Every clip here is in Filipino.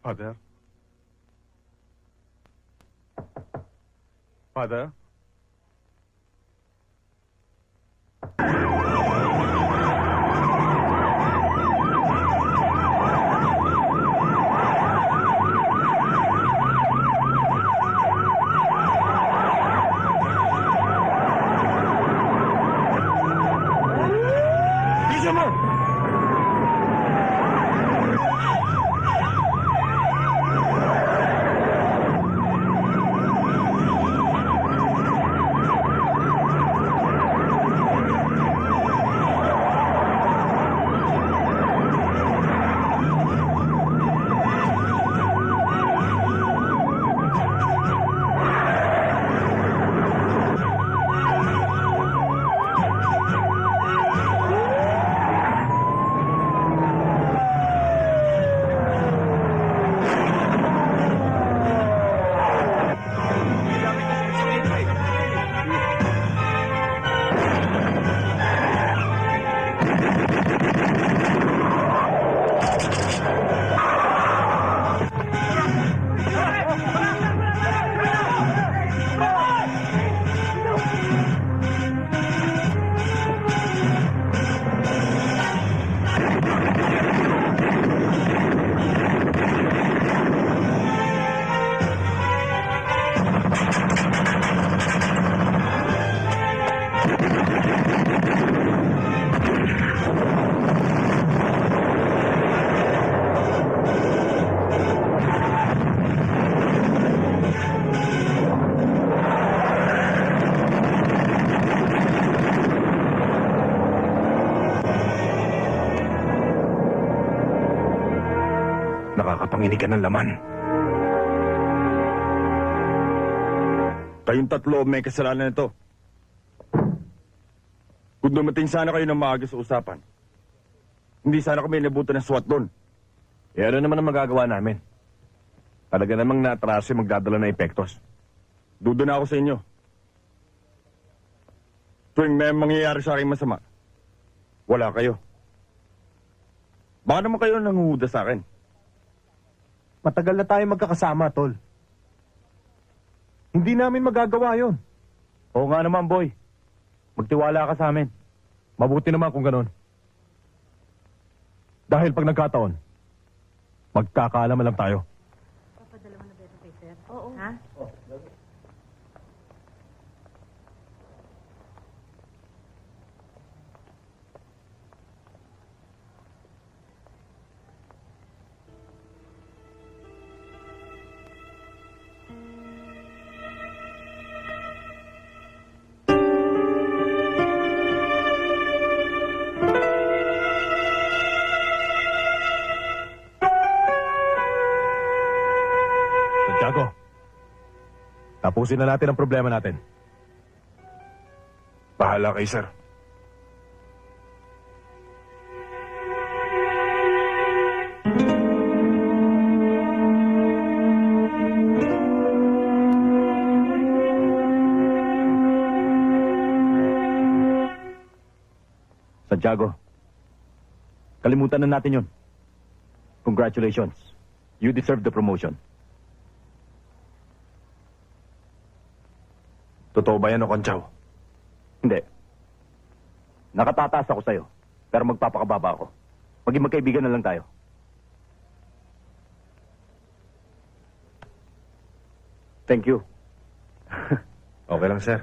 Father? Father? Bilisan mo! Nakakapanginig ka ng laman. Kayong tatlo may kasalanan nito. Kung dumating sana kayo ng maaga sa usapan, hindi sana kami nabutan ng SWAT doon. Eh ano naman ang magagawa namin? Talaga namang naatraso yung magdadala ng epektos. Duda na ako sa inyo. Tuwing may mangyayari sa aking masama, wala kayo. Baka naman kayo nanghuhuda sa akin. Matagal na tayo magkakasama, Tol. Hindi namin magagawa yon. Oo nga naman, boy. Magtiwala ka sa amin. Mabuti naman kung ganon. Dahil pag nagkataon, magkakaalaman lang tayo. Papadala mo na ba ito kay sir? Oo. Ha? Santiago, tapusin na natin ang problema natin. Bahala kay sir. Santiago, kalimutan na natin yun. Congratulations. You deserve the promotion. Totoo ba yan o Conchaw? Hindi. Nakatataas ako sa'yo, pero magpapakababa ako. Maging magkaibigan na lang tayo. Thank you. Okay lang, sir.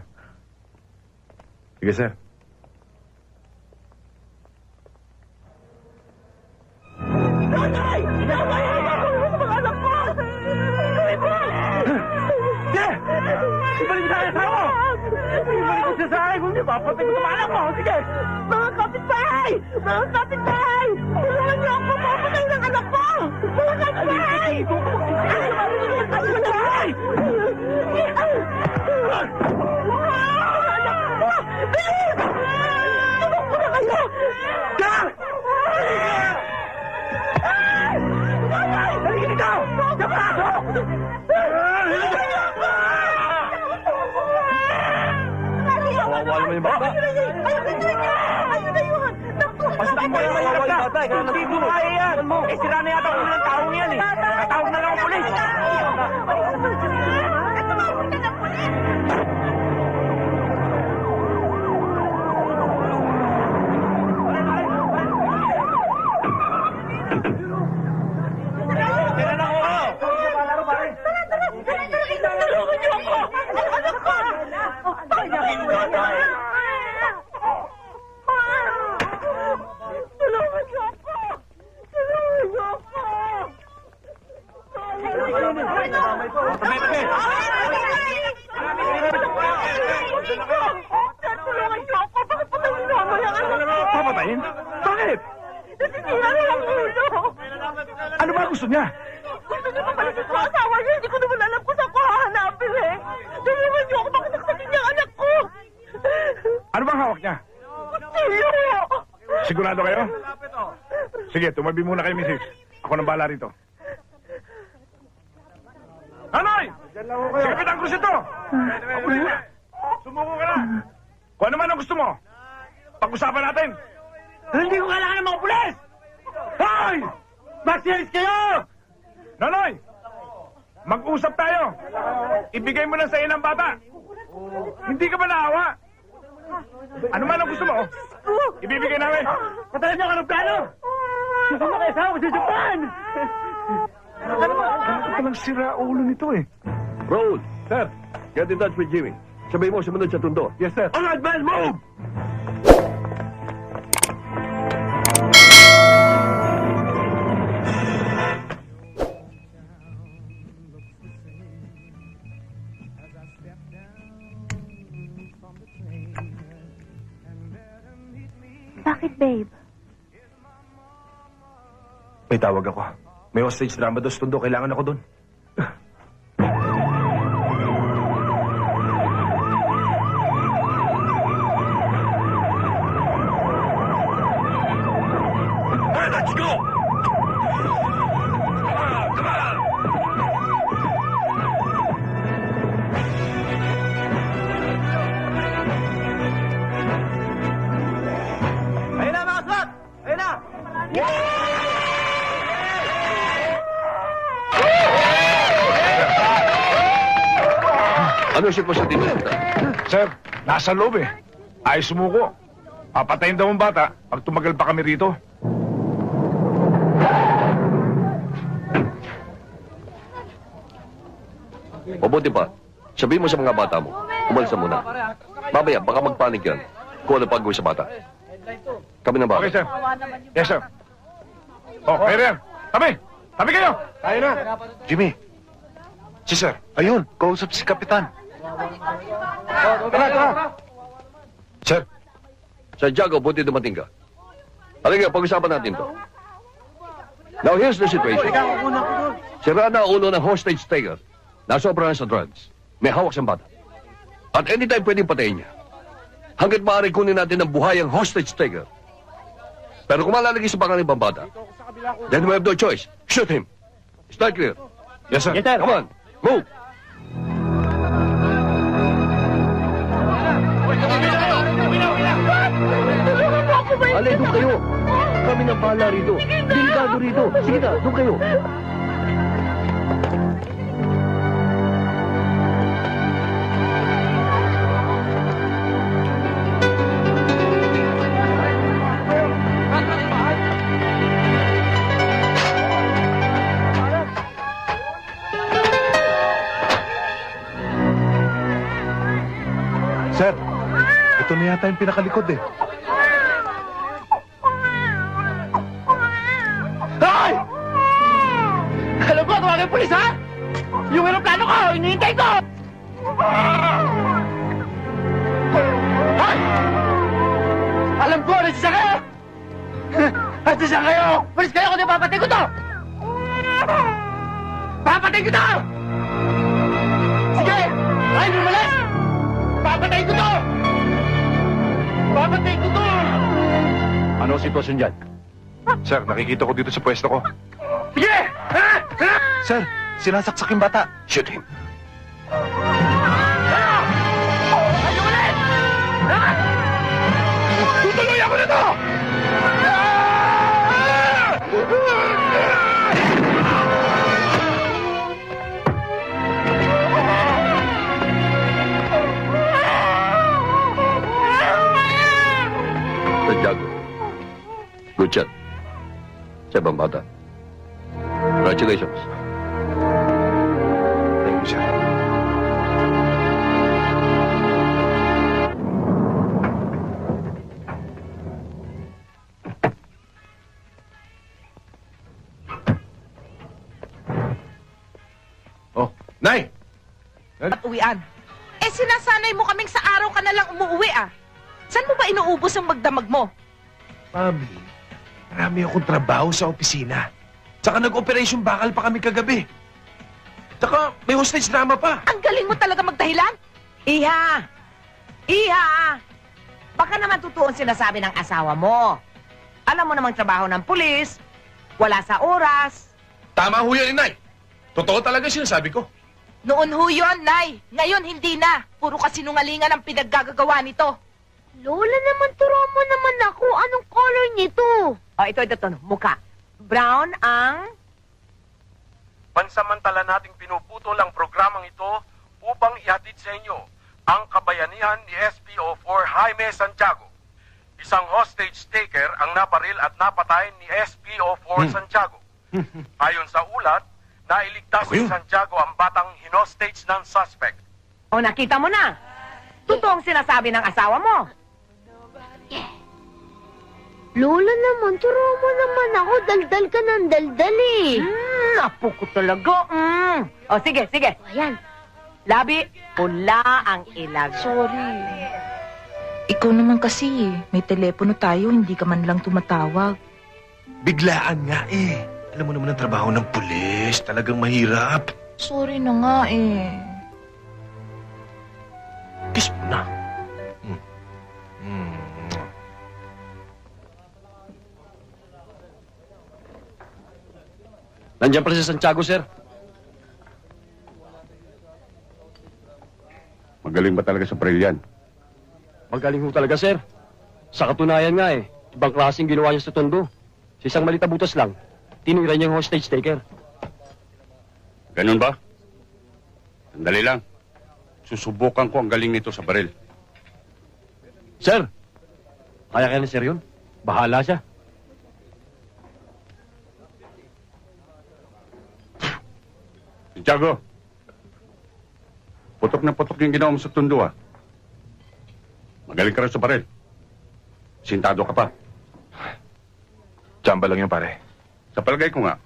Sige, sir. Nanay! Nanay! Mga anak ko! Sige! Ibalik sa asawa mo! Ibalik ko siya sa akin kung di ba? Patay ko sa mga anak mo! Sige! Mga kapitbahay! Mga kapitbahay! Tulungan niyo ako! Papatay ng anak ko! Mga kapitbahay! Kapitbahay! Anak ko! Bilis! Tulong mo na kayo! Halika dito! Sa braso! Kawawa naman yung bata. Ayun na yun! Naku! Basta mo yung bata. Hindi mo kaya yan. Eh, sira na yata ulo ng taong yan eh. Tawag na lang ang pulis! Kailan ako? Tulungan niyo ako! Anak ko! Tulungan niyo ako! Tulungan niyo ako! Tulungan niyo ako! Bakit patayin niyo ako yung anak ko? Papatayin? Bakit? Nasisira na ang ulo! Ano ba gusto niya? Gusto niyo pabalikin ko asawa niya, hindi ko naman alam kung saan ko hahanapin eh. Tulungan niyo ako, bakit saksakin niya ang anak ko? Ano bang hawak niya? Kutsilyo! Sigurado kayo? Sige, tumabi muna kayo, misis. Ako nang bahala rito. Anoy! Si Kapitan Cruz ito! Sumuko ka na! Kung ano man ang gusto mo, pag-usapan natin! Hindi ko kailangan ng mga pulis! Hoy! Magsiyalis kayo! Nonoy! Mag-usap tayo! Ibigay mo na sa inang bata! Hindi ka ba naawa? Ano man ang gusto mo, ibibigay namin! Patayin niyo ka ng plano! Susama kayo sa sa Japan! Ano palang sira ulo nito eh? Raul, sir, get in touch with Jimmy. Sabihin mo, sumunod sa tundo. Yes, sir. All right, man, move! Bakit, babe? May tawag ako. May hostage drama dos tundo. Kailangan ako doon. Hey, let's go! Come on! Ayun na, mga SWAT! Ayun na! Ano siya po sa tinita? Sir, nasa loob eh. Ayos sumuko. Papatayin daw ang bata pag tumagal pa kami rito. Mabuti pa, sabihin mo sa mga bata mo, umalis na muna. Babaya, baka magpanik yan kung ano pag-gawin sa bata. Kami na ba? Okay, sir. Yes, sir. Oh, kayo rin. Tabi! Tabi kayo! Tayo na. Jimmy. Si sir. Ayun. Kausap si Kapitan. Tara, tara. Sir. Santiago, buti dumating ka. Halika, pag-usapan natin to. Now, here's the situation. Sira na ulo ng hostage taker. Nasobra na sa drugs. May hawak sa bata. At anytime pwedeng patayin niya. Hanggat maaari kunin natin ang buhay ang hostage taker. Pero kung malalagay sa pangalan ng ibang bata, then we have no choice. Shoot him. Is that clear? Yes, sir. Come on, move. Tulungan mo ako, babe! Alay, doon kayo. Kami na bahala rito. Delikado rito. Sige na, doon kayo. Sir. Ito na yata yung pinakalikod eh. Hoy! Alam ko, tawagin pulis, ha? Yung aeroplano ko, hinihintay ko! Hoy! Alam ko, nasisa kayo! Nasisa kayo! Pulis kayo, kung di papatay ko to! Papatay ko to! Sige! Ay, lumalas! Papatay ko to! Papatay ko to! Ano ang sitwasyon dyan? Sir, nakikita ko dito sa pwesto ko. Sige! Ha? Ha? Sir, sinasaksak yung bata. Shoot him. Ay, ulit! Ha? Tutuloy ako nito! Congratulations. Thank you, sir. Oh, Nay! At uwian. Eh sinasanay mo kaming sa araw ka na lang umuwi ah. Saan mo ba inuubos ang magdamag mo? Mami, marami akong trabaho sa opisina. Tsaka nag-operation bakal pa kami kagabi. Tsaka may hostage drama pa. Ang galing mo talaga magdahilan. Iha! Iha! Baka naman totoo ang sinasabi ng asawa mo. Alam mo namang trabaho ng pulis, wala sa oras. Tama ho yan, Inay. Totoo talaga sinasabi ko. Noon ho yun, Nay. Ngayon hindi na. Puro kasinungalingan ang pinaggagawa nito. Lola naman, turo mo naman ako. Anong color nito? O, ito, mukha. Brown ang... Pansamantala nating pinuputol ang programang ito upang ihatid sa inyo ang kabayanihan ni SPO4 Jaime Santiago. Isang hostage taker ang naparil at napatay ni SPO4 Santiago. Ayon sa ulat, nailigtas ni Santiago ang batang hinostage ng suspect. O, nakita mo na. Totoo ang sinasabi ng asawa mo. Lola naman, turo mo naman ako. Daldal ka ng daldal eh. Apo ko talaga. O, sige. Ayan. Labi, pula ang ilag. Sorry. Ikaw naman kasi may telepono tayo, hindi ka man lang tumatawag. Biglaan nga eh. Alam mo naman ang trabaho ng pulis. Talagang mahirap. Sorry na nga eh. Kiss mo na. Nandiyan pala si Santiago, sir. Magaling ba talaga sa paril yan? Magaling ho talaga, sir. Sa katunayan nga eh, ibang klaseng ginawa niya sa Tondo. Sa isang malita butas lang, tinira niya yung hostage taker. Ganun ba? Sandali lang. Susubukan ko ang galing nito sa baril. Sir, kaya na sir yun. Bahala siya. Santiago, putok na putok yung ginawa mo sa Tondo, ah. Magaling ka rin sa baril. Sintado ka pa. Tsamba lang yun, pare. Sa palagay ko nga.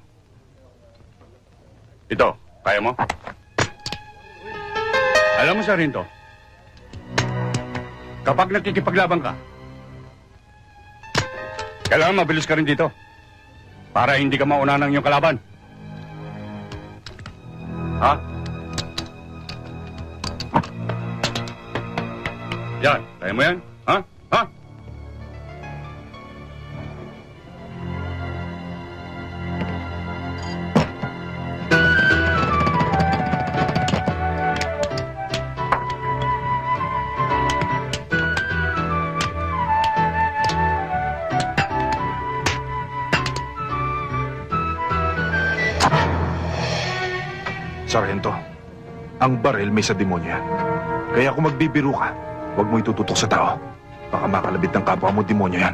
Ito, kaya mo? Alam mo, Sarinto, kapag nakikipaglaban ka, kailangan mabilis ka rin dito para hindi ka mauna ng iyong kalaban. Ha? Yan, kaya mo yan? Ha? Ha? Sargento, ang baril may sa demonyo yan. Kaya kung magbibiro ka, huwag mo itututok sa tao. Baka makalabit ng kapwa mo demonyo yan.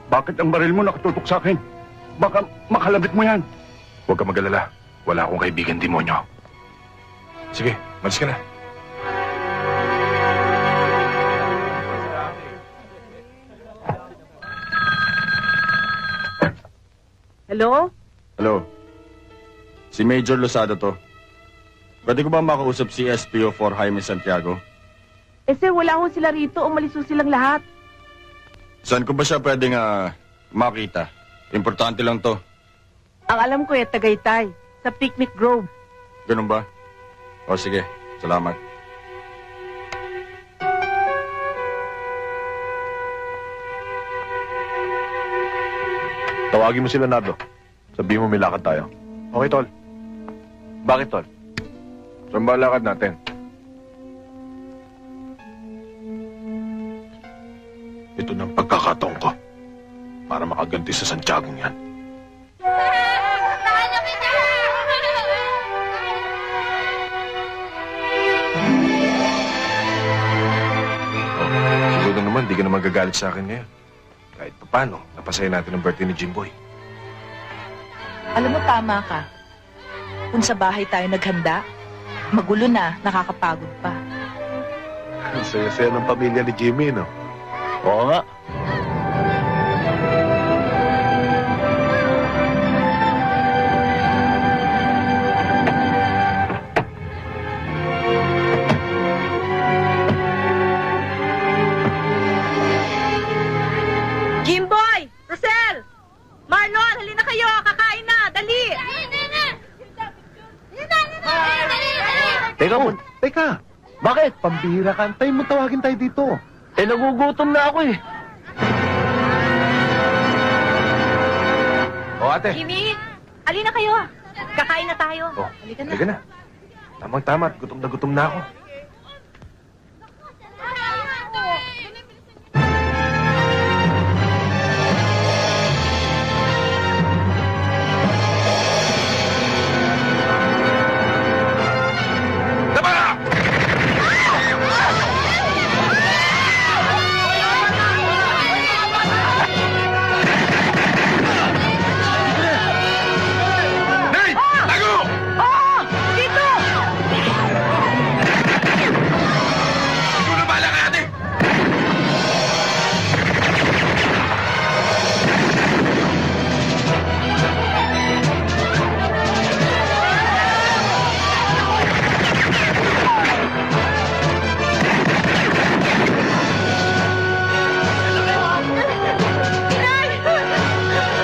Bakit ang baril mo nakatutok sa akin? Baka makalabit mo yan. Huwag ka mag-alala. Wala akong kaibigan demonyo. Sige, malis ka na. Hello? Hello. Si Major Losada to. Pwede ko ba makausap si SPO4 Jaime Santiago? Eh, sir, wala ho sila rito. Umalis ho silang lahat. Saan ko ba siya pwedeng makita? Importante lang to. Ang alam ko eh, Tagaytay. Sa Picnic Grove. Ganun ba? O sige, salamat. Tawagin mo sila, Nardo. Sabihin mo may lakad tayo. Okay, Tol. Bakit, Tol? Saan ba lakad natin? Ito na ang pagkakataon ko para makaganti sa Santiago yan. Siguro naman, di ka na magagalit sa akin ngayon. Kahit pa paano, napasaya natin ang birthday ni Jimboy. Alam mo, tama ka. Kung sa bahay tayo naghanda, magulo na, nakakapagod pa. Ang saya-saya ng pamilya ni Jimmy, no? Oo nga. Jimboy! Rosel! Marlon, halina kayo! Kakain na! Dali! Teka. Bakit? Pambihira ka. Antayin mo tawagin tayo dito. Eh, nagugutom na ako eh. O ate. Jimmy, halina kayo! Kakain na tayo. Oh, Halika na. halika na. Tamang-tama, gutom na ako.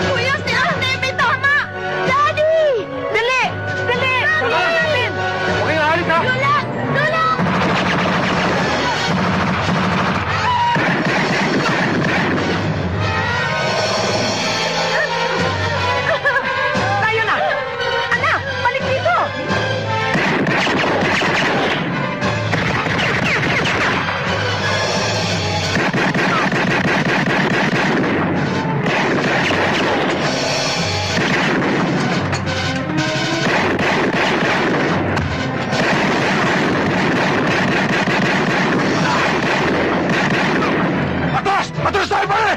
Kuya, si Ate may tama! Daddy! Dali! Dali! Tulungan natin! Okay, halit ha! Lola! Lola! Tayo na! Anak, balik dito! Atras! Atras tayo, pare!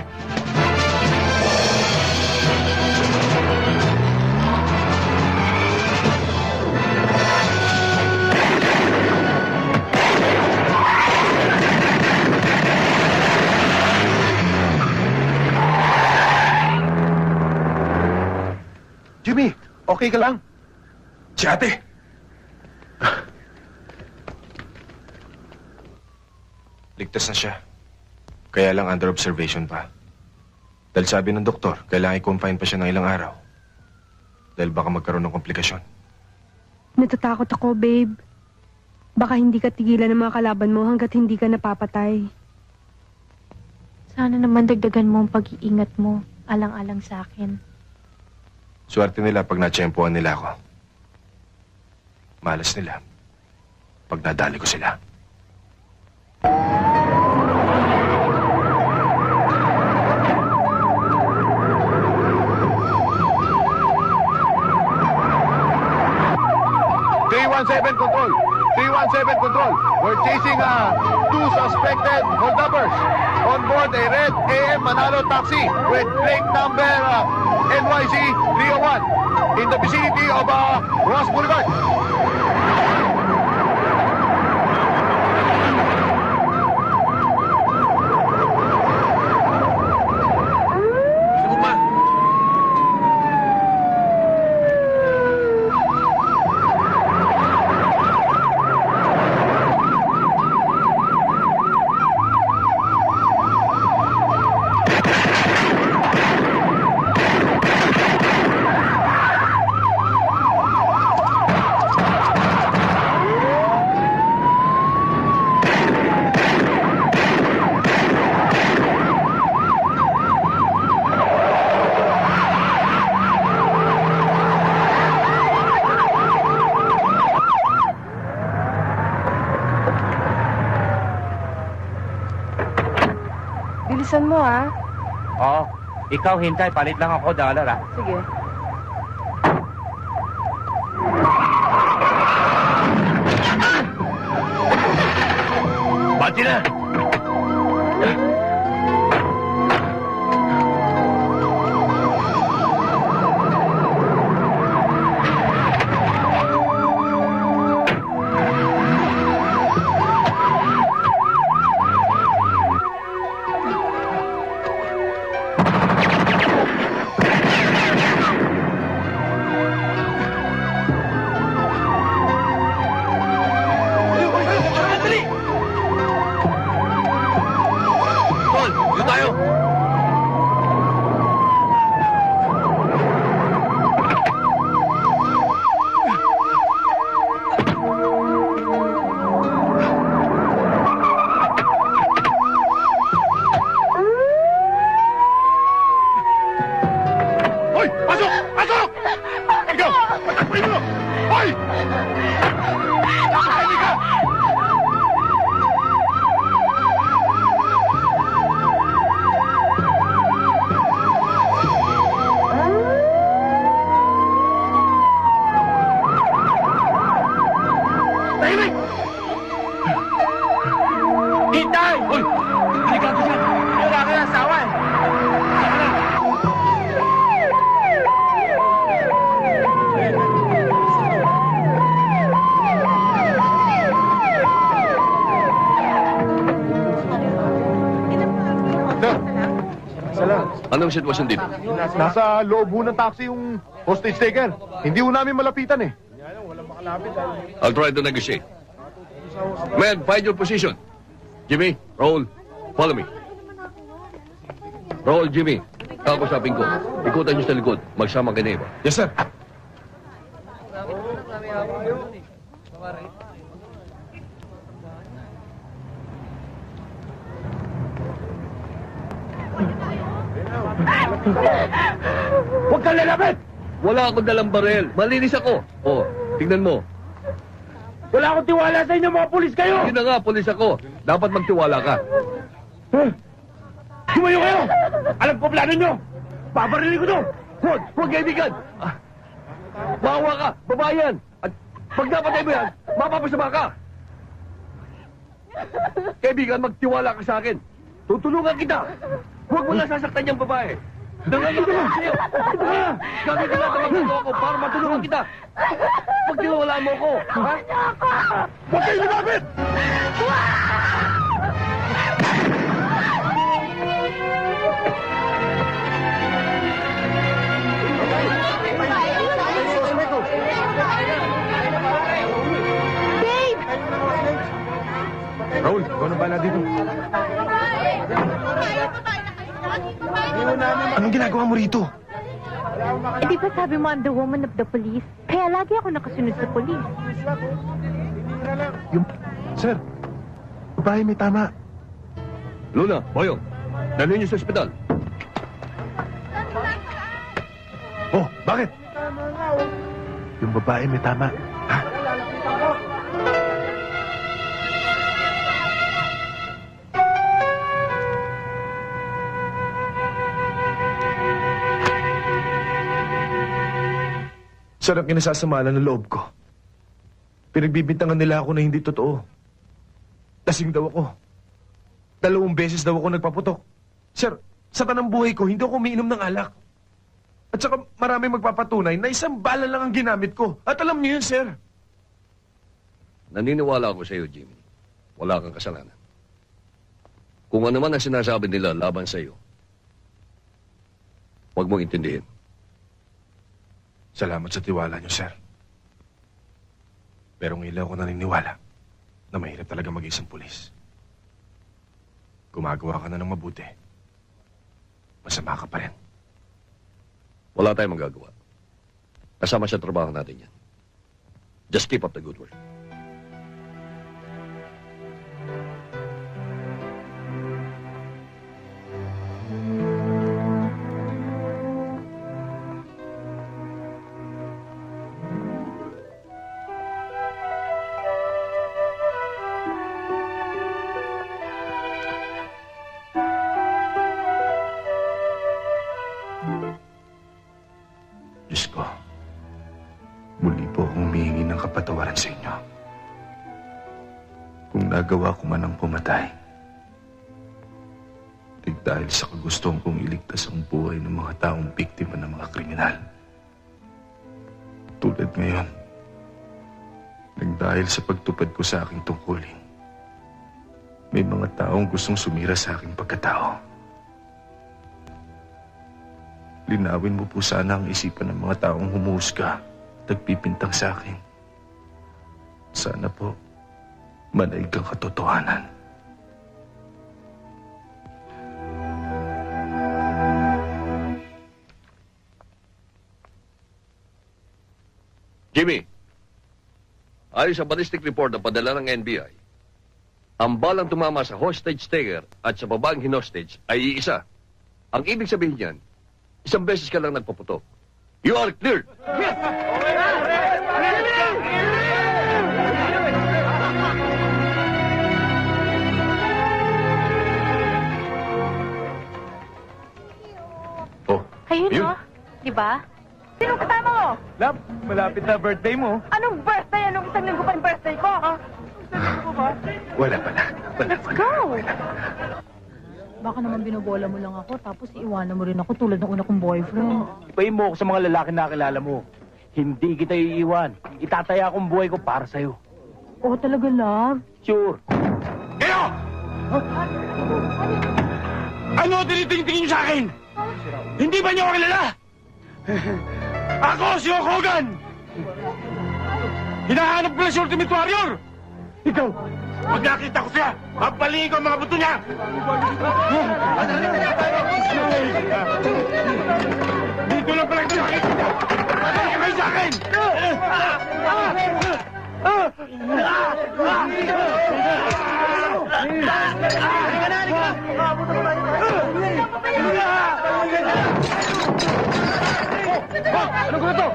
Jimmy, okay ka lang? Si ate! Ligtas na siya. Kaya lang under observation pa. Dahil sabi ng doktor, kailangan i-confine pa siya ng ilang araw. Dahil baka magkaroon ng komplikasyon. Natatakot ako, babe. Baka hindi ka tigilan ng mga kalaban mo hanggat hindi ka napapatay. Sana naman dagdagan mo ang pag-iingat mo, alang-alang sa akin. Swerte nila pag natsyempohan nila ako. Malas nila pag nadali ko sila. Control. 317 Control. We're chasing two suspected holdovers on board a red AM Manalo taxi with plate number NYC 301 in the vicinity of Ross Boulevard. Sugma! Bilisan mo, ah. Oo. Ikaw hintay, palit lang ako, $1 ha. Sige. Bati na! Patapuin mo! Hoy! Nakakaini ka! Tahimik! Hintay! Hoy! Delikado siya! Wala ka ng asawa eh! Saka na! Anong sitwasyon dito? Nasa loob ho ng taxi yung hostage taker. Hindi ho namin malapitan eh. I'll try to negotiate. Men, find your position. Jimmy, Raul, follow me. Raul, Jimmy, kakusapin ko. Ikutan niyo sa likod. Magsama kayo na iba. Yes, sir. Huwag kang lalapit! Wala akong dalang barel. Malinis ako. Oh, tignan mo. Wala akong tiwala sa inyo, mga pulis kayo! Yun na nga, polis ako. Dapat magtiwala ka. Tumayo kayo! Alam ko plano nyo! Babarilin ko to! Huwag kaibigan! Bawa ka! Babayan! At pag napatay mo yan, mapapasama ka! Kaibigan, magtiwala ka sa akin. Tutulungan kita! Huwag mo lang sasaktan yung babae. Nangangako ko sa'yo! Gagawin ko lang ang ako para matulungan kita! Pag tinawalaan mo ko, ha? Huwag kayo lumapit! Babe! Raul, ikaw na bala dito. Anong ginagawa mo rito? Eh, di ba sabi mo I'm the woman of the police? Kaya lagi ako nakasunod sa police. Yung... Sir, babae may tama. Luna, Boyong, dalhin niyo sa ospital. Oh, bakit? Yung babae may tama. Ha? Sarap kinasasamalan ng loob ko. Pinagbibintangan nila ako na hindi totoo. Lasing daw ako. 2 beses daw ako nagpaputok. Sir, sa tanang buhay ko, hindi ako umiinom ng alak. At saka marami magpapatunay na 1 bala lang ang ginamit ko. At alam niyo yun, sir. Naniniwala ako sa iyo, Jimmy. Wala kang kasalanan. Kung ano man ang sinasabi nila laban sa iyo, huwag mong intindihin. Salamat sa tiwala niyo, sir. Pero ngayon lang ako naniniwala na mahirap talaga mag-isang pulis. Gumagawa ka na ng mabuti. Masama ka pa rin. Wala tayong magagawa. Kasama sa trabaho natin yan. Just keep up the good work. Diyos ko, muli po akong humihingi ng kapatawaran sa inyo. Kung nagawa ko man ang pumatay, dahil sa kagustuhan kong iligtas ang buhay ng mga taong biktima ng mga kriminal. Tulad ngayon, dahil sa pagtupad ko sa aking tungkulin, may mga taong gustong sumira sa aking pagkatao. Linawin mo po sana ang isipan ng mga taong humuhusga at nagpipintang sa akin. Sana po, manaig ang katotohanan. Jimmy, ayon sa ballistic report na padala ng NBI, ang balang tumama sa hostage taker at sa babaeng hinostage ay iisa. Ang ibig sabihin niyan, 1 beses ka lang nagpaputok. You are cleared! Yes! Love, malapit na birthday mo. Anong birthday? Anong isang linggo pa yung birthday ko? Ha? Wala pala. Let's go! Baka naman binobola mo lang ako, tapos iiwanan mo rin ako tulad ng una kong boyfriend. Ipayin mo ako sa mga lalaki na kilala mo. Hindi kita iiwan. Itataya akong buhay ko para sa'yo. Oo, talaga, love. Sure. Kayo! Ano tinitingin niyo sa akin? Hindi ba niyo ako kilala? Ako si Hulk Hogan! Hinahanap ko na si Ultimate Warrior! Ikaw! Pag nakita ko siya, papaliin ko ang mga buto niya! Dito lang pala ito nakikita! Patayin kayo sa akin! Ano ko na to?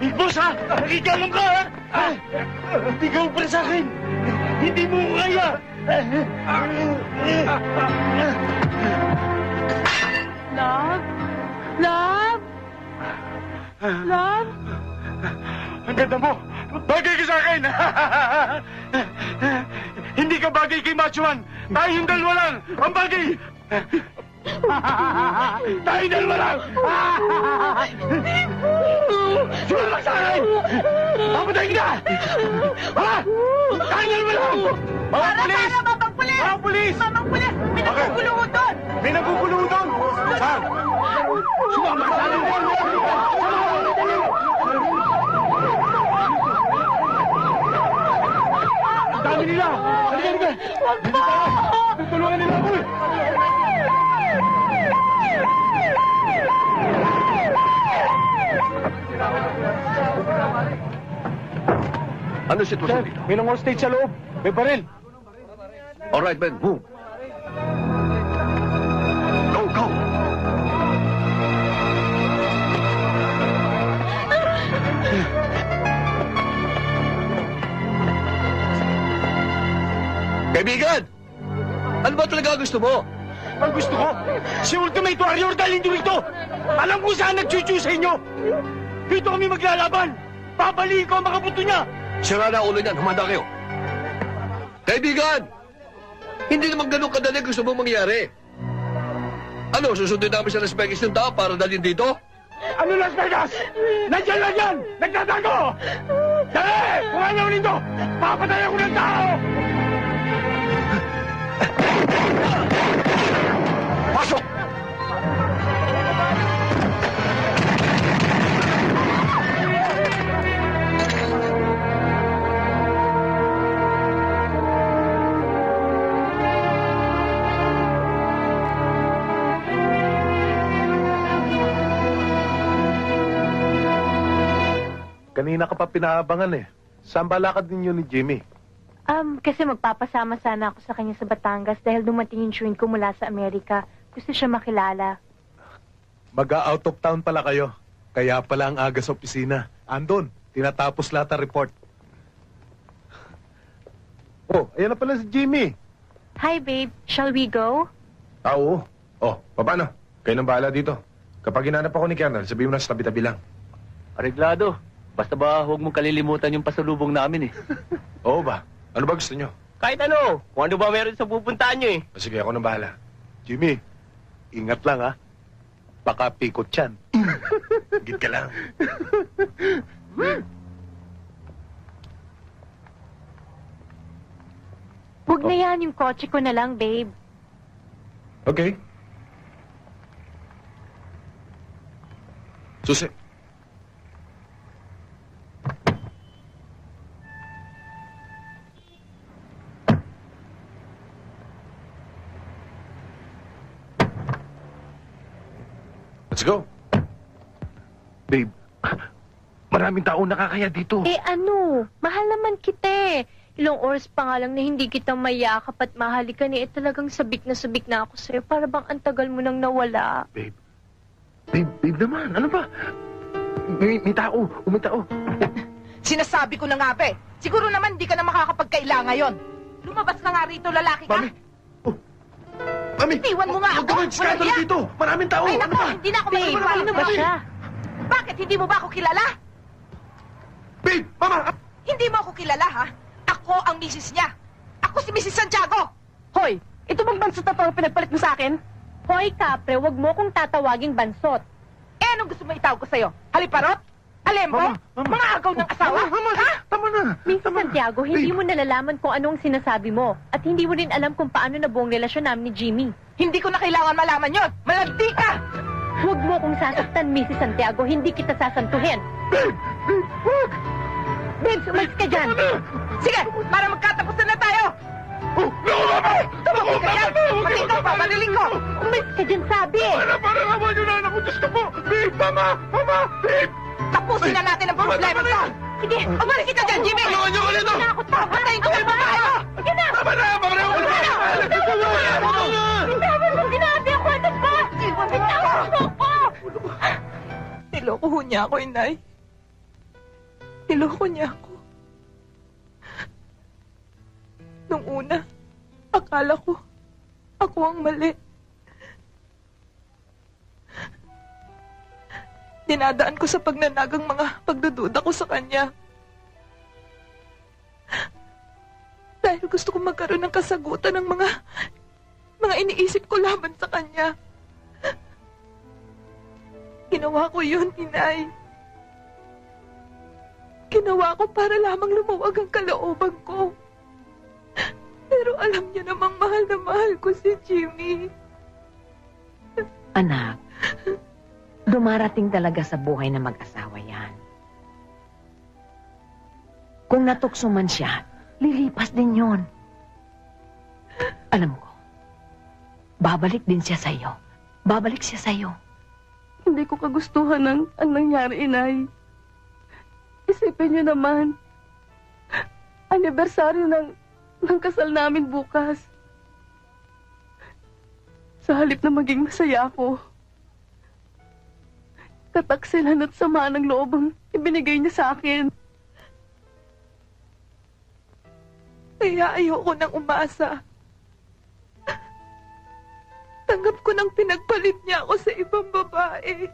Big Boss, ha? Nakikialam ka, ha? Hindi ka upra sa akin. Hindi mo ko kaya. Love? Love? Love? Ang ganda mo. Bagay ka sa akin. Hindi ka bagay kay Machuan. Tayong dalawa lang. Ang bagay. Tayong dalawa lang. Sure lang sa akin. Papatay kita. Ha? Tayong dalawa lang. Mga pulis. Mamang pulis! Mga pulis. Mamang pulis! May naguguluhan doon! May naguguluhan doon. Saan? Sumama ka sa akin. Ang dami nila. Halika. Dito tayo. Tutulungan nila ako eh. Ano sitwasyon dito? May nang hostage sa loob. May baril. Alright, Ben, move. Go, go! Kaibigan! Ano ba talaga gusto mo? Ang gusto ko, si Ultimate Warrior dahil hindi ito. Alam ko saan nagchuchu sa inyo. Dito kami maglalaban. Babaliin ko ang mga buto niya. Sira na ulo niyan, humanda kayo. Kaibigan! Hindi naman ganun kadali gusto mong mangyari. Ano, susundin namin sa Las Vegas ng tao para dalhin dito? Ano Las Vegas? Nandiyan lang yan! Nagtatago! Dali! Kung ayaw nito, papatay ako ng tao! Pasok! Kanina ka pa pinaabangan eh. Saan ba lakad ninyo ni Jimmy? Kasi magpapasama sana ako sa kanya sa Batangas dahil dumating yung train ko mula sa Amerika. Gusto siya makilala. Mag-out of town pala kayo. Kaya pala ang aga sa opisina. Andun, tinatapos lahat ang report. Oh, ayan na pala si Jimmy. Hi, babe. Shall we go? Oo. Oh, paano? Kayo nang bahala dito. Kapag hinanap ako ni Colonel, sabihin mo na sa tabi-tabi lang. Areglado. Basta ba huwag mong kalilimutan yung pasalubong namin eh. Oo ba? Ano ba gusto nyo? Kahit ano. Kung ano ba meron sa pupuntahan nyo eh. O sige, ako nang bahala. Jimmy, ingat lang ha. Baka pikot yan. Git ka lang. Huwag na yan, yung kotse ko na lang, babe. Okay. Susi. Let's go. Babe, maraming tao nakakaya dito. Eh ano, mahal naman kita eh. Ilang oras pa nga lang na hindi kita mayakap at mahalikan eh. Talagang sabik na ako sa'yo. Para bang ang tagal mo nang nawala. Babe naman, ano ba? May tao, may tao. Sinasabi ko na nga ba eh. Siguro naman di ka na makakapagkaila ngayon. Lumabas ka nga rito, lalaki ka. Mami! Oh. Mami! Iwan mo nga Huwag ako. ka mag-scandal Walang dito! Maraming tao! Ay Ano naku, ba? hindi na ako Babe, maiiwan. ano ba siya? Bakit? Hindi mo ba ako kilala? Babe! Mama! Hindi mo ako kilala, ha? Ako ang misis niya. Ako si Mrs. Santiago. Hoy, ito bang bansot na to ang pinagpalit mo sa akin? Hoy, Kapre, wag mo kong tatawaging bansot. Eh, anong gusto mo itawag ko sa'yo? Haliparot? Alembo? Mga agaw ng asawa? Ha? Tama na! Mrs. Santiago, hindi mo nalalaman kung ano ang sinasabi mo. At hindi mo rin alam kung paano nabuong relasyon namin ni Jimmy. Hindi ko na kailangan malaman yon. Malandi ka! Huwag mo kong sasaktan, Mrs. Santiago. Hindi kita sasantuhin. Babes, umalis ka dyan. Sige, para magkatapos na tayo! Tumapos ka dyan! Pati ikaw pa, mariling ko! Umalis ka dyan, sabi eh. Parang awa niyo na anak ko! Diyos ko po! Babe! Mama! Mama! Babe! Tapusin na natin ang problema to! Sige, umalis ka dyan, Jimmy! Tulungan niyo ulit ito! Patayin ko yung babae mo! Sige na! Tama na! Pareho ko na! Bitawan mo, ginabi ako! Ano ba? Bitawan mo ko! Niloko ho niya ako, inay. Niloko niya ako. Nung una, akala ko, ako ang mali. Dinadaan ko sa pagnanagang mga pagdududa ko sa kanya. Dahil gusto ko magkaroon ng kasagutan ng mga iniisip ko laban sa kanya. Ginawa ko yun, inay. Ginawa ko para lamang lumuwag ang kalooban ko. Pero alam niya namang mahal na mahal ko si Jimmy. Anak, dumarating talaga sa buhay na mag-asawa yan. Kung natukso man siya, lilipas din yon. Alam ko, babalik din siya sa'yo. Babalik siya sa'yo. Hindi ko kagustuhan ang nangyari, inay. Isipin niyo naman, anibersaryo ng kasal namin bukas. Sa halip na maging masaya ako, kataksilan at sama ng loob ang ibinigay niya sa akin. Kaya ayoko nang umasa. Tanggap ko nang pinagpalit niya ako sa ibang babae.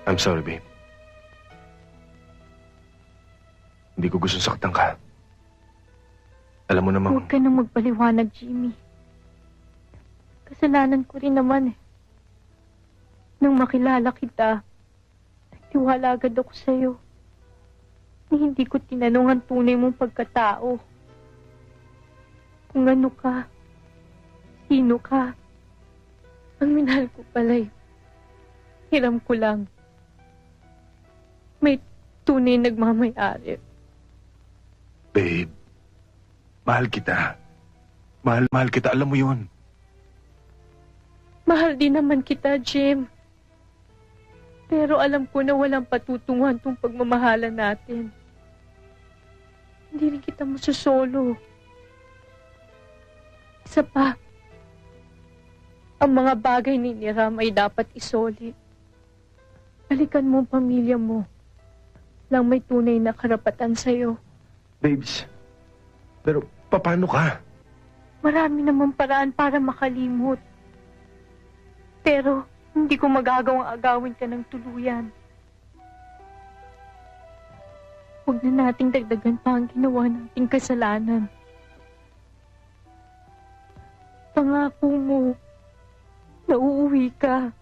I'm sorry, babe. Hindi ko gusto saktan ka. Alam mo namang... Huwag ka nang magpaliwanag, Jimmy. Kasalanan ko rin naman eh. Nang makilala kita, nagtiwala agad ako sa'yo. Ni hindi ko tinanong ang tunay mong pagkatao. Kung ano ka, sino ka. Ang minahal ko pala'y hiram ko lang. May tunay nagmamayari. Babe, mahal kita. Mahal kita. Alam mo yun. Mahal din naman kita, Jim. Pero alam ko na walang patutunguhan tong pagmamahalan natin. Hindi rin kita masusolo. Isa pa, ang mga bagay ni Niram ay dapat isoli. Balikan mo ang pamilya mo. Lang may tunay na karapatan sa'yo. Babes, pero paano ka? Marami namang paraan para makalimot. Pero hindi ko magagawang agawin ka ng tuluyan. Huwag na nating dagdagan pa ang ginawa nating kasalanan. Pangako mo, na uuwi ka.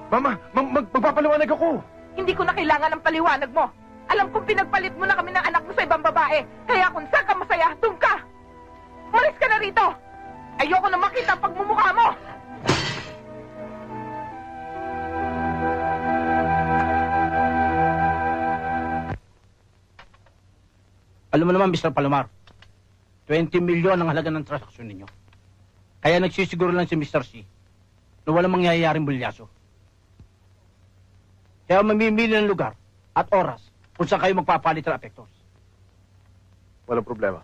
Mama, magpapaliwanag ako. Hindi ko na kailangan ng paliwanag mo. Alam kong pinagpalit mo na kami ng anak mo sa ibang babae. Kaya kung saan ka masaya, doon ka. Umalis ka na rito. Ayoko na makita ang pagmumukha mo. Alam mo naman, Mr. Palomar, 20 milyon ang halaga ng transaksyon ninyo. Kaya nagsisiguro lang si Mr. C na walang mangyayaring bulyaso. Kaya mamimili ng lugar at oras kung saan kayo magpapalit ng apektos. Walang problema.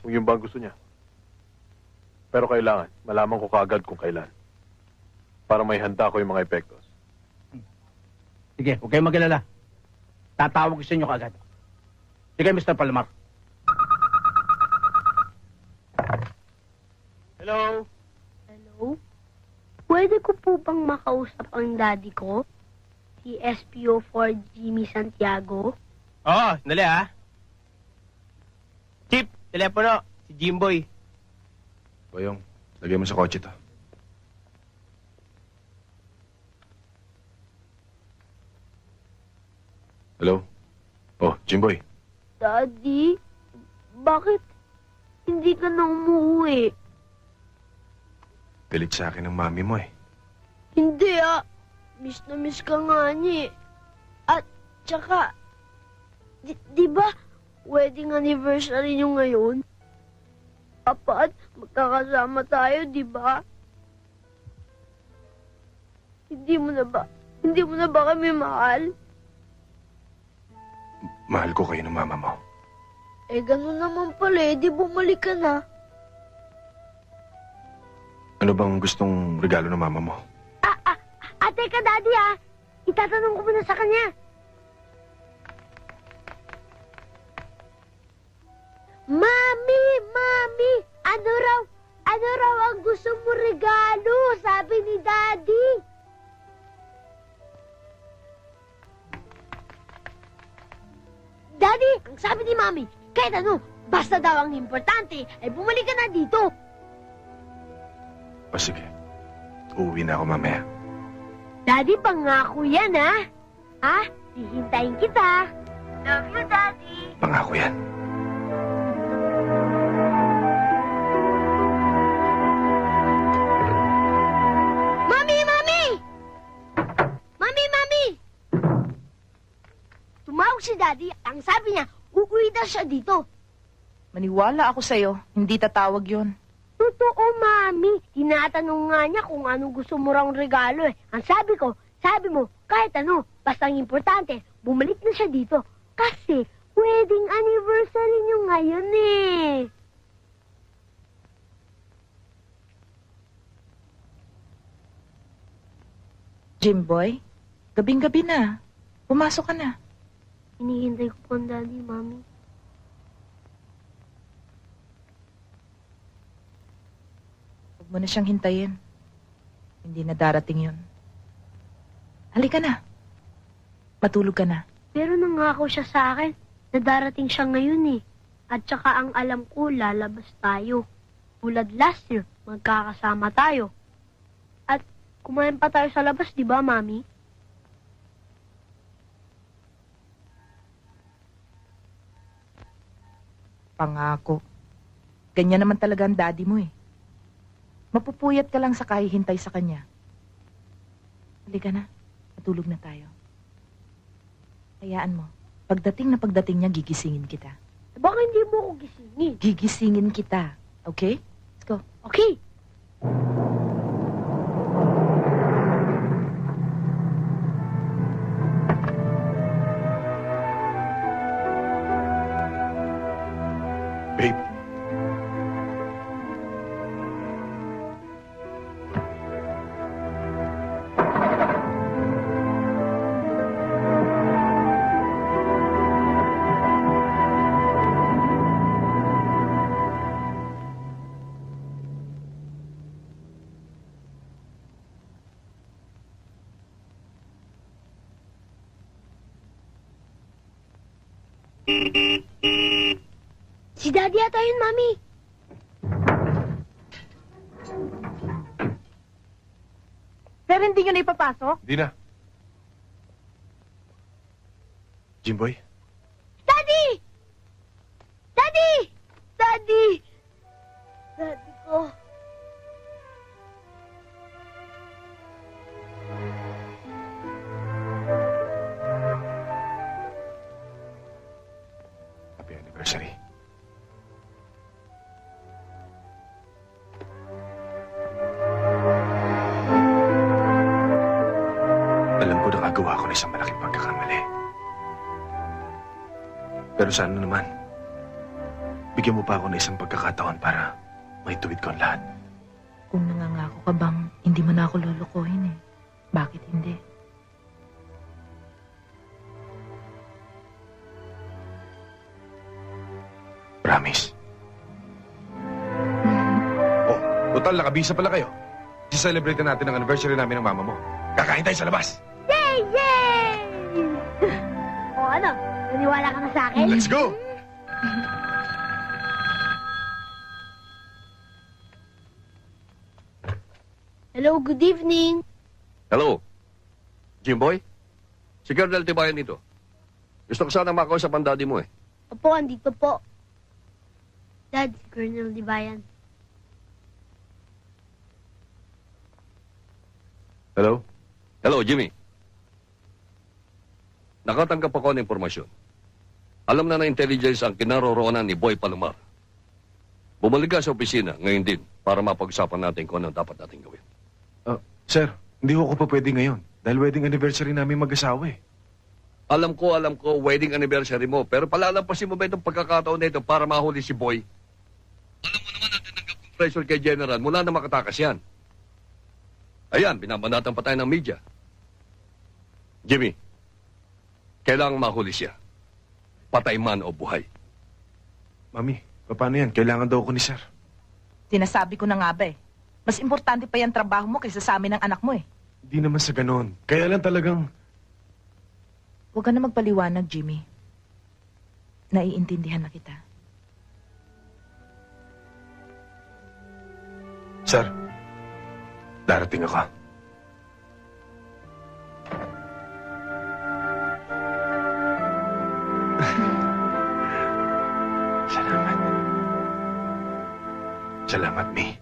Kung yun ba ang gusto niya. Pero kailangan, malaman ko kaagad kung kailan. Para may handa ko yung mga epektos. Sige, huwag kayong mag-alala. Tatawag ko sa inyo kaagad. Sige, Mr. Palomar. Hello? Hello? Pwede ko po bang makausap ang daddy ko? Si SPO4 Jimmy Santiago? Oo, dali Chip, telepono. Si Jimboy. Boyong, lagay mo sa kotse to. Hello? Oh, Jimboy. Daddy, bakit hindi ka na umuwi? Galit sa akin ng mami mo eh. Hindi miss na miss ka nga niya eh. At tsaka, di ba wedding anniversary niyo ngayon? Dapat magkakasama tayo, di ba? Hindi mo na ba kami mahal? Mahal ko kayo ng mama mo. Ganun naman pala di bumalik ka na. Ano bang gustong regalo ng mama mo? Teka, Daddy itatanong ko muna sa kanya. Mami, ano raw ang gusto mo regalo? Sabi ni Daddy. Daddy, ang sabi ni Mami, kahit ano, basta daw ang importante, ay bumalik ka na dito. O sige, uuwi na ako mamaya. Daddy, pangako yan, hihintayin kita. Love you, Daddy. Pangako yan. Mami! Tumawag si Daddy. Ang sabi niya, uuwi na siya dito. Maniwala ako sa'yo. Hindi tatawag yun. Totoo, Mami. Tinatanong nga niya kung anong gusto mo raw regalo eh. Ang sabi mo, kahit ano, basta ang importante, bumalik na siya dito. Kasi, wedding anniversary niyo ngayon eh. Jimboy, gabing-gabi na. Pumasok ka na. Hinihintay ko po ang Daddy, Mami. Huwag mo na siyang hintayin. Hindi na darating yun. Halika na. Matulog ka na. Pero nangako siya sa akin na darating siya ngayon eh. At saka ang alam ko, lalabas tayo. Tulad last year, magkakasama tayo. At kumain pa tayo sa labas, di ba, Mami? Pangako. Ganyan naman talaga ang daddy mo eh. Mapupuyat ka lang sa kahihintay sa kanya. Halika na. Matulog na tayo. Hayaan mo. Pagdating niya, gigisingin kita. Baka hindi mo ako gisingin. Gigisingin kita. Okay? Let's go. Okay. Babe. Si Daddy yata yun, Mami. Sir, hindi nyo na ipapasok? Di na. Jimboy? Daddy! Daddy! Daddy! Daddy ko. Happy anniversary. Alam ko nakagawa ko na isang malaking pagkakamali. Pero sana naman, bigyan mo pa ako ng isang pagkakataon para maituwid ko ang lahat. Kung nangangako ka bang hindi mo na ako lulukuhin eh. Bakit hindi? Promise. Oh, total, nakabisa pala kayo. I-celebrate na natin ang anniversary namin ng mama mo. Kakain tayo sa labas. Yay! Yay! O ano? Naniwala ka na sa akin? Let's go! Hello, good evening. Hello? Jimboy? Si Colonel Tibayan dito. Gusto ko sana makausap ang daddy mo eh. Opo, andito po. Dad, si Colonel Dibayan. Hello? Hello, Jimmy. Nakatanggap ako ng impormasyon. Alam na intelligence ang kinaroroonan ni Boy Palomar. Bumalik ka sa opisina ngayon din para mapag-usapan natin kung ano dapat natin gawin. Sir, hindi ko pa pwede ngayon. Dahil wedding anniversary namin mag-asawa eh. Alam ko, wedding anniversary mo, pero palalampasin mo ba itong pagkakataon na ito para mahuli si Boy? Alam mo naman natin tanggap ng pressure kay General mula na makatakas yan. Ayan, binabanatan pa tayo ng media. Jimmy, kailangang mahuli siya. Patay man o buhay. Mami, paano yan? Kailangan daw ko ni Sir. Sinasabi ko na nga ba eh. Mas importante pa yung trabaho mo kaysa sa amin ng anak mo eh. Hindi naman sa ganon. Kaya lang talagang... Huwag ka na magpaliwanag, Jimmy. Naiintindihan na kita. Sir, darating ako. Salamat. Salamat, May.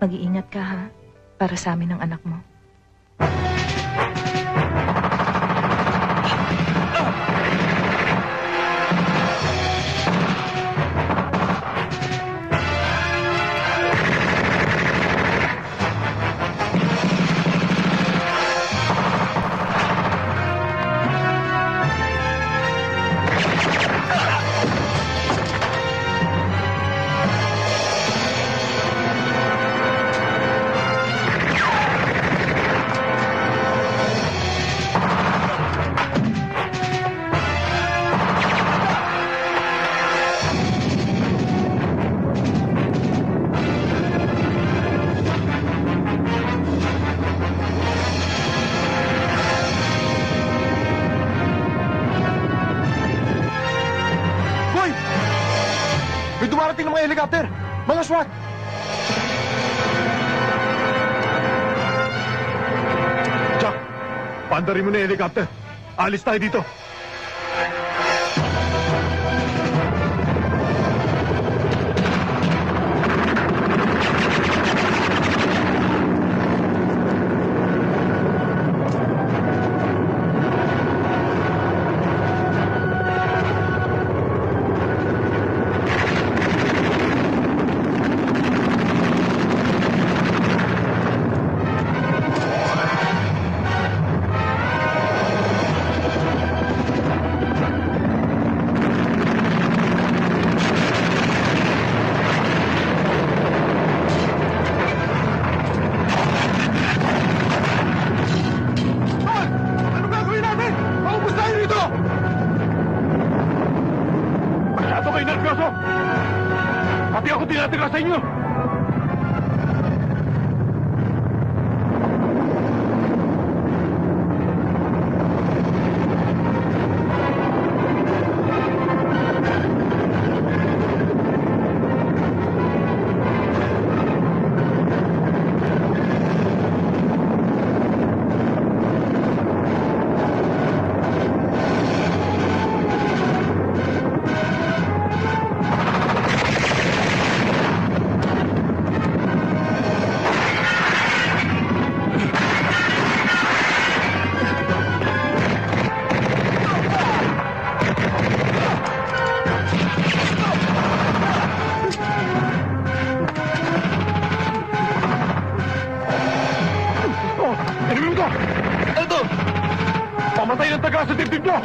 Mag-iingat ka ha, para sa amin ng anak mo. May dumarating ng mga helicopter! Mga SWAT! Jack, paandarin mo na yung helicopter. Alis tayo dito. Pati ako tinatira sa inyo! bala sa dibdib nyo!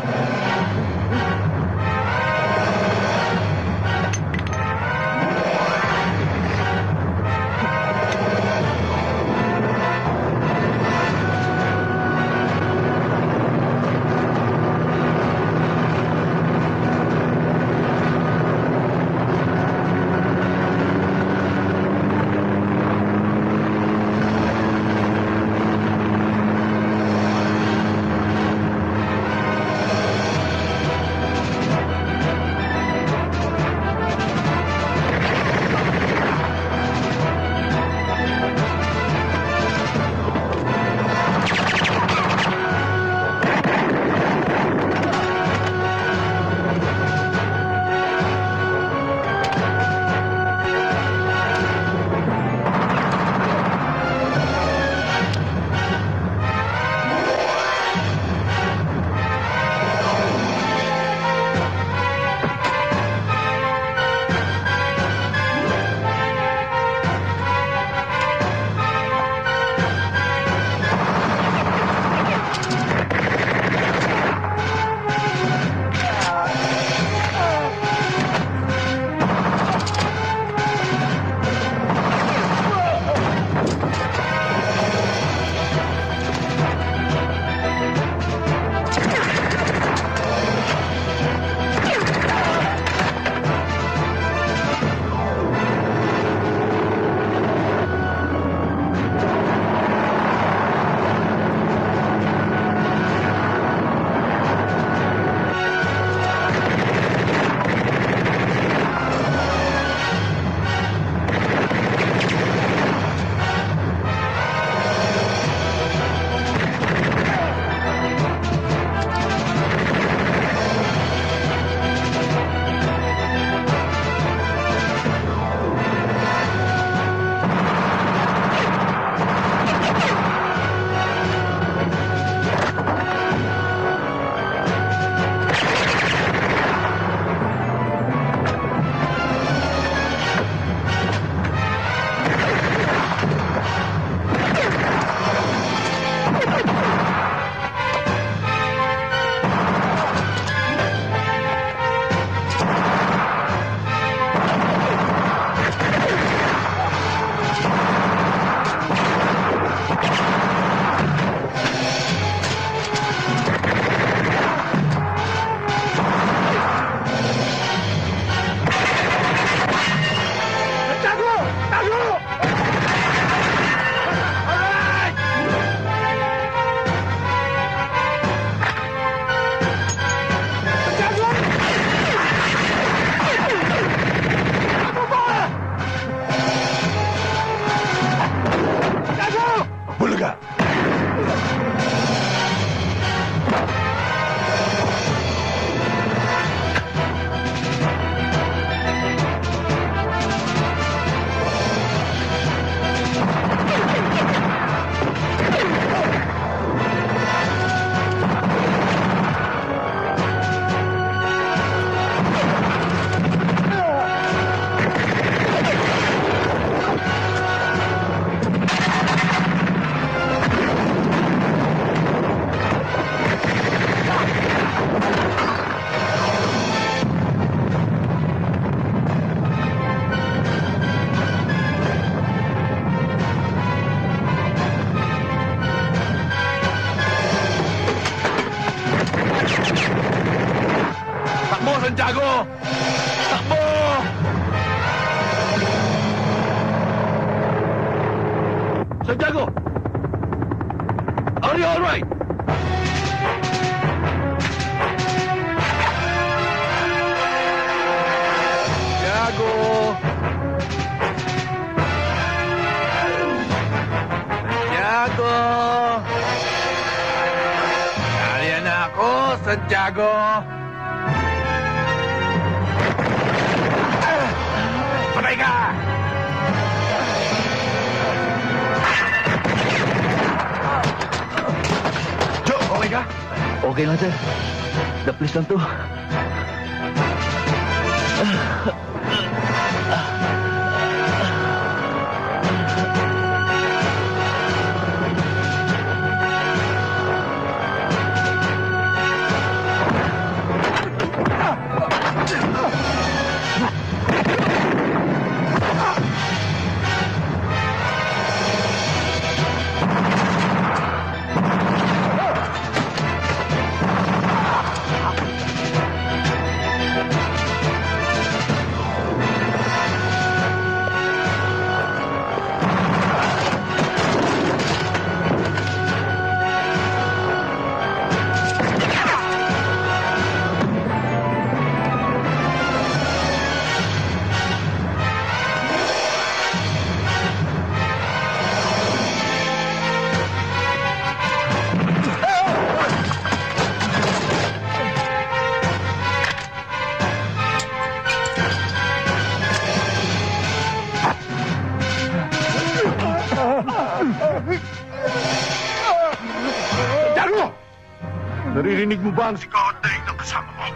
Santiago! Takbo! Santiago! Are you all right? Santiago! Santiago! Nariyan na ako, Santiago! Patay ka! Joe, okay ka? Okay lang, sir. Daplis lang to. Naririnig mo ba ang sigaw at daing ng kasama mo?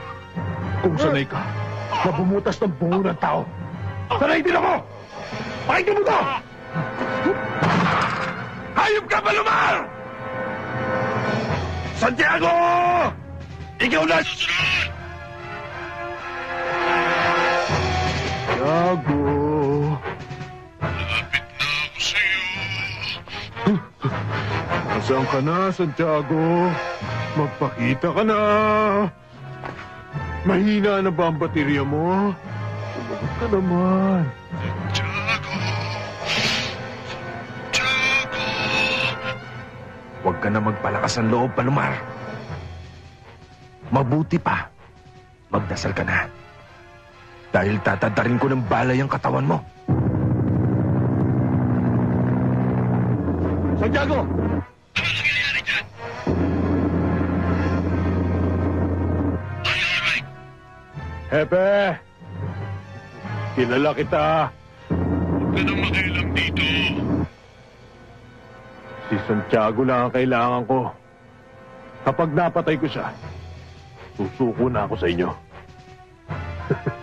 Kung sanay ka na bumutas ng bungo ng tao, sanay din ako! Pakinggan mo to! Hayop ka, Palomar! Santiago! Ikaw na susunod! Santiago! Malapit na ako sa'yo. Nasaan ka na, Santiago? Magpakita ka na! Mahina na ba ang baterya mo? Sumagot ka naman. Santiago! Santiago! Huwag ka na magpalakas ang loob, Palomar. Mabuti pa, magdasal ka na. Dahil tatadarin ko ng balay ang katawan mo. Santiago! Hepe! Kilala kita! Huwag ka nang makialam dito! Si Santiago lang ang kailangan ko. Kapag napatay ko siya, susuko na ako sa inyo.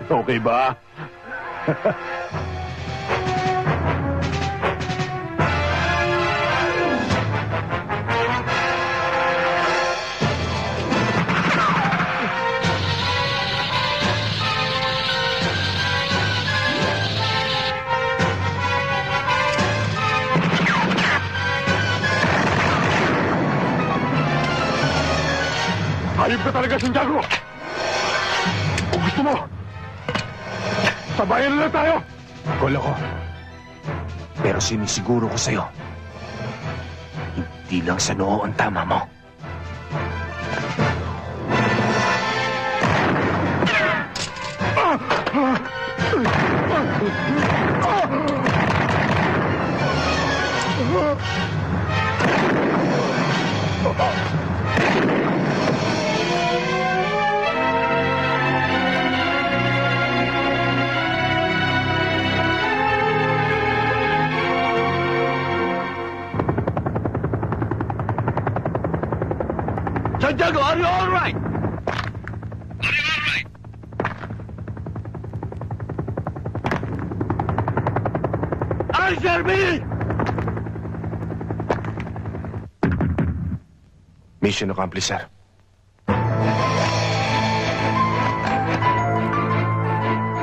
Okay ba? Hayop ka talaga, Santiago! Kung gusto mo, sabayan na lang tayo! Gol ako. Pero sinisiguro ko sa'yo, hindi lang sa noo ang tama mo. Santiago, are you all right? Are you all right? Answer me! Mission accomplished, sir.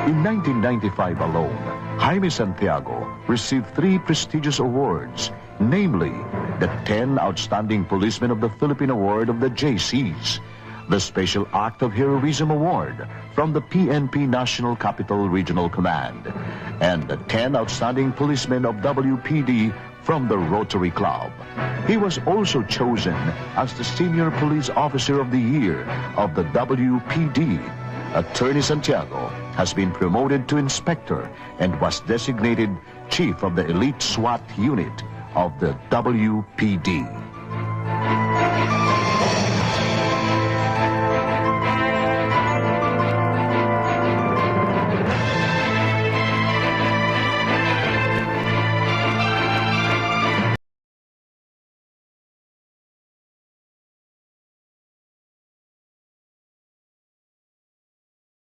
In 1995 alone, Jaime Santiago received 3 prestigious awards, namely the 10 Outstanding Policemen of the Philippine Award of the JCs, the Special Act of Heroism Award from the PNP National Capital Regional Command, and the 10 Outstanding Policemen of WPD from the Rotary Club. He was also chosen as the Senior Police Officer of the Year of the WPD. Attorney Santiago has been promoted to Inspector and was designated Chief of the Elite SWAT Unit of the WPD.